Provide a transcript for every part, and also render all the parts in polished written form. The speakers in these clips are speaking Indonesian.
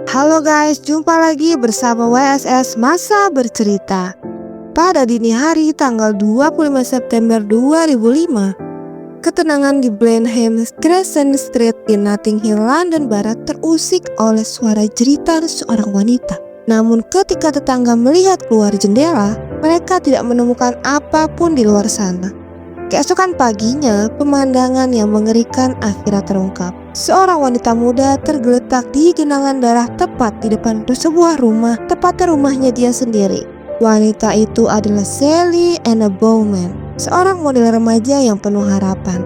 Halo guys, jumpa lagi bersama WSS Masa Bercerita. Pada dini hari tanggal 25 September 2005, ketenangan di Blenheim Crescent Street di Notting Hill, London Barat terusik oleh suara jeritan seorang wanita. Namun ketika tetangga melihat keluar jendela, mereka tidak menemukan apapun di luar sana. Keesokan paginya, pemandangan yang mengerikan akhirnya terungkap. Seorang wanita muda tergeletak di genangan darah tepat di depan sebuah rumah, tepatnya rumahnya dia sendiri. Wanita itu adalah Sally Anna Bowman, seorang model remaja yang penuh harapan.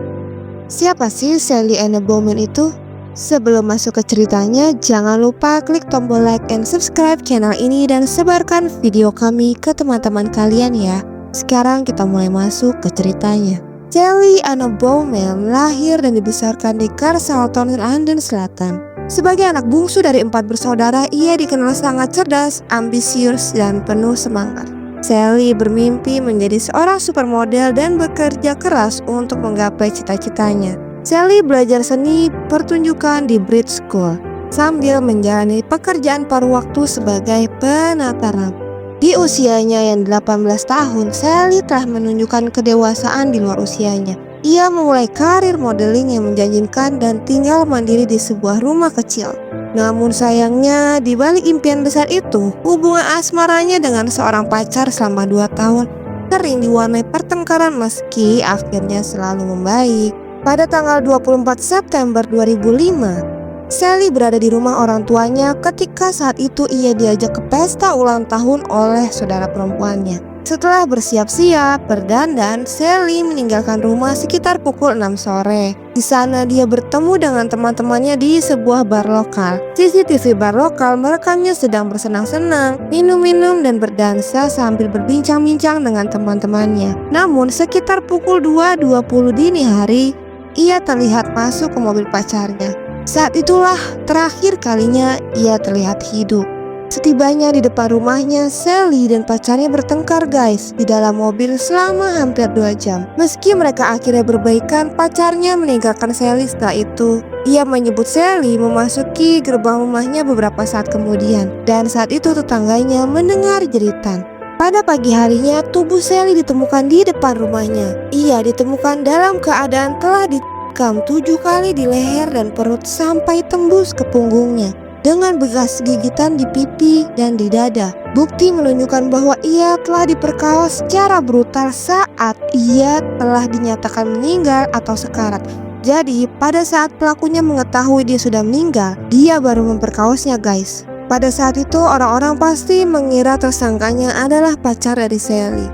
Siapa sih Sally Anna Bowman itu? Sebelum masuk ke ceritanya, jangan lupa klik tombol like and subscribe channel ini dan sebarkan video kami ke teman-teman kalian ya. Sekarang kita mulai masuk ke ceritanya. Sally Anna Bowman lahir dan dibesarkan di Carshalton, London Selatan. Sebagai anak bungsu dari 4 bersaudara, ia dikenal sangat cerdas, ambisius, dan penuh semangat. Sally bermimpi menjadi seorang supermodel dan bekerja keras untuk menggapai cita-citanya. Sally belajar seni pertunjukan di Bridge School sambil menjalani pekerjaan paruh waktu sebagai penata rambut. Di usianya yang 18 tahun, Sally telah menunjukkan kedewasaan di luar usianya. Ia memulai karir modeling yang menjanjikan dan tinggal mandiri di sebuah rumah kecil. Namun sayangnya, di balik impian besar itu, hubungan asmaranya dengan seorang pacar selama 2 tahun sering diwarnai pertengkaran meski akhirnya selalu membaik. Pada tanggal 24 September 2005, Sally berada di rumah orang tuanya ketika saat itu ia diajak ke pesta ulang tahun oleh saudara perempuannya. Setelah bersiap-siap, berdandan, Sally meninggalkan rumah sekitar pukul 6 sore. Di sana dia bertemu dengan teman-temannya di sebuah bar lokal. CCTV bar lokal merekamnya sedang bersenang-senang, minum-minum dan berdansa sambil berbincang-bincang dengan teman-temannya. Namun sekitar pukul 2.20 dini hari, ia terlihat masuk ke mobil pacarnya. Saat itulah terakhir kalinya ia terlihat hidup. Setibanya di depan rumahnya, Sally dan pacarnya bertengkar guys di dalam mobil selama hampir 2 jam. Meski mereka akhirnya berbaikan, pacarnya meninggalkan Sally setelah itu. Ia menyebut Sally memasuki gerbang rumahnya beberapa saat kemudian, dan saat itu tetangganya mendengar jeritan. Pada pagi harinya, tubuh Sally ditemukan di depan rumahnya. Ia ditemukan dalam keadaan telah dikam 7 kali di leher dan perut sampai tembus ke punggungnya, dengan bekas gigitan di pipi dan di dada. Bukti menunjukkan bahwa ia telah diperkosa secara brutal saat ia telah dinyatakan meninggal atau sekarat. Jadi pada saat pelakunya mengetahui dia sudah meninggal, dia baru memperkosanya guys. Pada saat itu orang-orang pasti mengira tersangkanya adalah pacar dari Sally.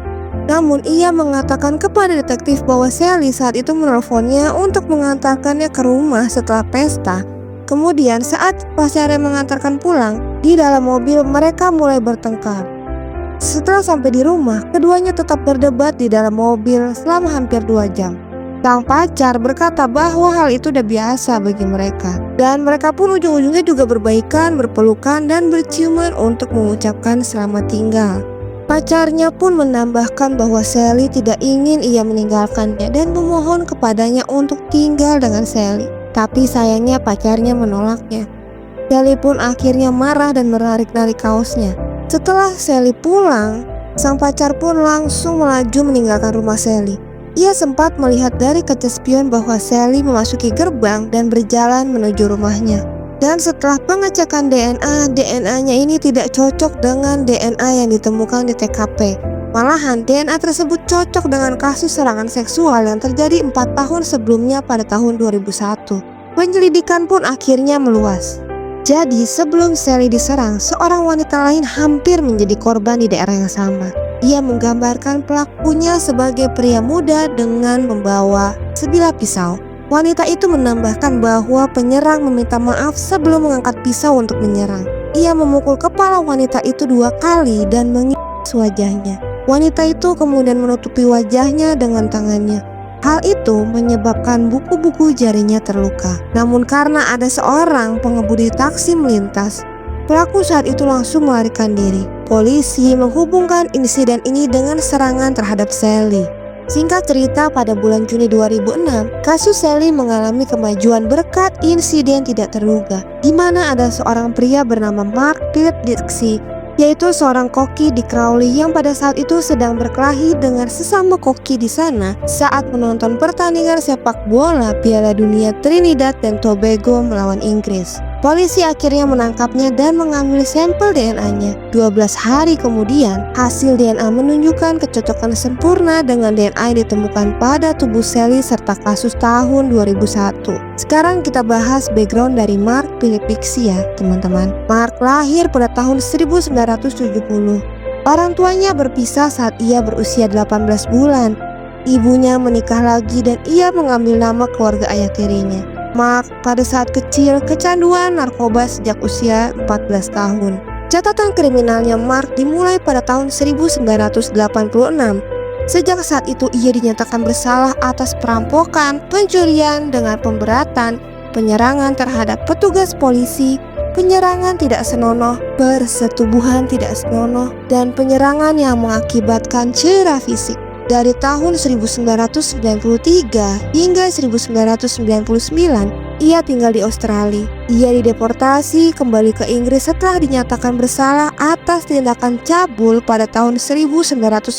Namun ia mengatakan kepada detektif bahwa Sally saat itu menelponnya untuk mengantarkannya ke rumah setelah pesta. Kemudian saat pacarnya mengantarkan pulang, di dalam mobil mereka mulai bertengkar. Setelah sampai di rumah, keduanya tetap berdebat di dalam mobil selama hampir 2 jam. Sang pacar berkata bahwa hal itu udah biasa bagi mereka. Dan mereka pun ujung-ujungnya juga berbaikan, berpelukan, dan berciuman untuk mengucapkan selamat tinggal. Pacarnya pun menambahkan bahwa Sally tidak ingin ia meninggalkannya dan memohon kepadanya untuk tinggal dengan Sally. Tapi sayangnya pacarnya menolaknya. Sally pun akhirnya marah dan menarik-narik kaosnya. Setelah Sally pulang, sang pacar pun langsung melaju meninggalkan rumah Sally. Ia sempat melihat dari kaca spion bahwa Sally memasuki gerbang dan berjalan menuju rumahnya. Dan setelah pengecekan DNA-nya ini tidak cocok dengan DNA yang ditemukan di TKP. Malahan DNA tersebut cocok dengan kasus serangan seksual yang terjadi 4 tahun sebelumnya pada tahun 2001. Penyelidikan pun akhirnya meluas. Jadi sebelum Sally diserang, seorang wanita lain hampir menjadi korban di daerah yang sama. Ia menggambarkan pelakunya sebagai pria muda dengan membawa sebilah pisau. Wanita itu menambahkan bahwa penyerang meminta maaf sebelum mengangkat pisau untuk menyerang. Ia memukul kepala wanita itu 2 kali dan mengikis wajahnya. Wanita itu kemudian menutupi wajahnya dengan tangannya. Hal itu menyebabkan buku-buku jarinya terluka. Namun karena ada seorang pengemudi taksi melintas, pelaku saat itu langsung melarikan diri. Polisi menghubungkan insiden ini dengan serangan terhadap Sally. Singkat cerita, pada bulan Juni 2006, kasus Sally mengalami kemajuan berkat insiden tidak terduga, di mana ada seorang pria bernama Mark Philip Dixie, yaitu seorang koki di Crowley yang pada saat itu sedang berkelahi dengan sesama koki di sana saat menonton pertandingan sepak bola Piala Dunia Trinidad dan Tobago melawan Inggris. Polisi akhirnya menangkapnya dan mengambil sampel DNA-nya. 12 hari kemudian, hasil DNA menunjukkan kecocokan sempurna dengan DNA yang ditemukan pada tubuh Sally serta kasus tahun 2001. Sekarang kita bahas background dari Mark Philip Dixie ya, teman-teman. Mark lahir pada tahun 1970. Orang tuanya berpisah saat ia berusia 18 bulan. Ibunya menikah lagi dan ia mengambil nama keluarga ayah tirinya. Mark pada saat kecil kecanduan narkoba sejak usia 14 tahun. Catatan kriminalnya Mark dimulai pada tahun 1986. Sejak saat itu ia dinyatakan bersalah atas perampokan, pencurian dengan pemberatan, penyerangan terhadap petugas polisi, penyerangan tidak senonoh, persetubuhan tidak senonoh, dan penyerangan yang mengakibatkan cedera fisik. Dari tahun 1993 hingga 1999, ia tinggal di Australia. Ia dideportasi kembali ke Inggris setelah dinyatakan bersalah atas tindakan cabul pada tahun 1999.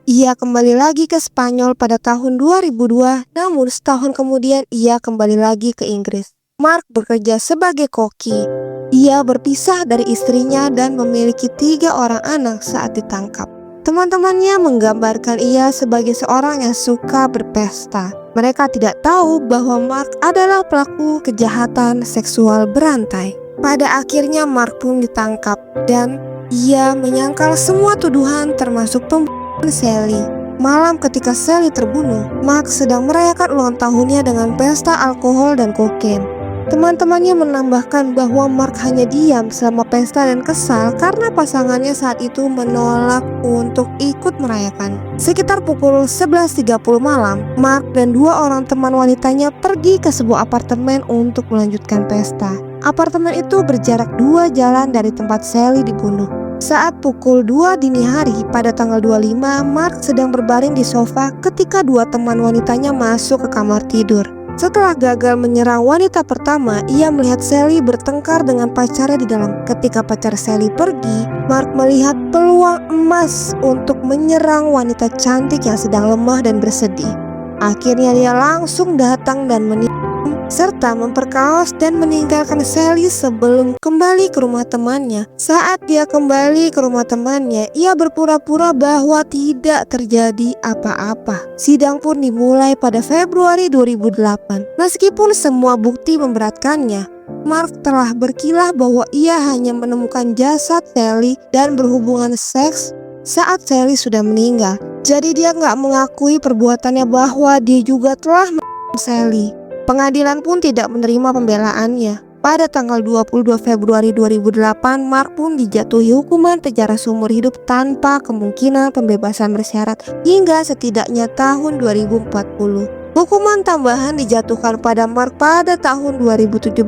Ia kembali lagi ke Spanyol pada tahun 2002, namun setahun kemudian ia kembali lagi ke Inggris. Mark bekerja sebagai koki. Ia berpisah dari istrinya dan memiliki 3 orang anak saat ditangkap. Teman-temannya menggambarkan ia sebagai seorang yang suka berpesta. Mereka tidak tahu bahwa Mark adalah pelaku kejahatan seksual berantai. Pada akhirnya Mark pun ditangkap dan ia menyangkal semua tuduhan termasuk pembunuhan Sally. Malam ketika Sally terbunuh, Mark sedang merayakan ulang tahunnya dengan pesta alkohol dan kokain. Teman-temannya menambahkan bahwa Mark hanya diam selama pesta dan kesal karena pasangannya saat itu menolak untuk ikut merayakan. Sekitar pukul 11.30 malam, Mark dan 2 orang teman wanitanya pergi ke sebuah apartemen untuk melanjutkan pesta. Apartemen itu berjarak 2 jalan dari tempat Sally dibunuh. Saat pukul 2 dini hari pada tanggal 25, Mark sedang berbaring di sofa ketika 2 teman wanitanya masuk ke kamar tidur. Setelah gagal menyerang wanita pertama, ia melihat Sally bertengkar dengan pacarnya di dalam. Ketika pacar Sally pergi, Mark melihat peluang emas untuk menyerang wanita cantik yang sedang lemah dan bersedih. Akhirnya dia langsung datang dan menikam serta memperkaos dan meninggalkan Sally sebelum kembali ke rumah temannya. Saat dia kembali ke rumah temannya, ia berpura-pura bahwa tidak terjadi apa-apa. Sidang pun dimulai pada Februari 2008. Meskipun semua bukti memberatkannya, Mark telah berkilah bahwa ia hanya menemukan jasad Sally dan berhubungan seks saat Sally sudah meninggal. Jadi dia nggak mengakui perbuatannya bahwa dia juga telah membunuh Sally. Pengadilan pun tidak menerima pembelaannya. Pada tanggal 22 Februari 2008, Mark pun dijatuhi hukuman penjara seumur hidup tanpa kemungkinan pembebasan bersyarat hingga setidaknya tahun 2040. Hukuman tambahan dijatuhkan pada Mark pada tahun 2017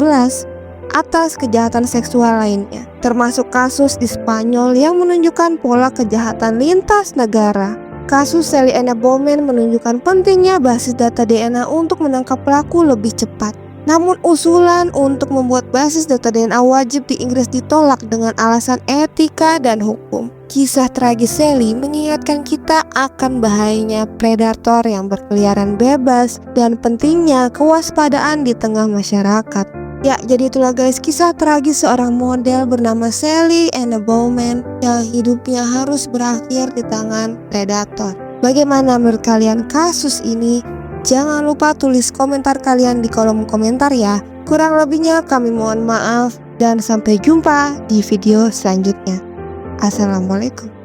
atas kejahatan seksual lainnya, termasuk kasus di Spanyol yang menunjukkan pola kejahatan lintas negara. Kasus Sally Ann Bowman menunjukkan pentingnya basis data DNA untuk menangkap pelaku lebih cepat. Namun usulan untuk membuat basis data DNA wajib di Inggris ditolak dengan alasan etika dan hukum. Kisah tragis Sally mengingatkan kita akan bahayanya predator yang berkeliaran bebas dan pentingnya kewaspadaan di tengah masyarakat. Ya, jadi itulah guys kisah tragis seorang model bernama Sally Ann Bowman yang hidupnya harus berakhir di tangan predator. Bagaimana menurut kalian kasus ini? Jangan lupa tulis komentar kalian di kolom komentar ya. Kurang lebihnya kami mohon maaf dan sampai jumpa di video selanjutnya. Assalamualaikum.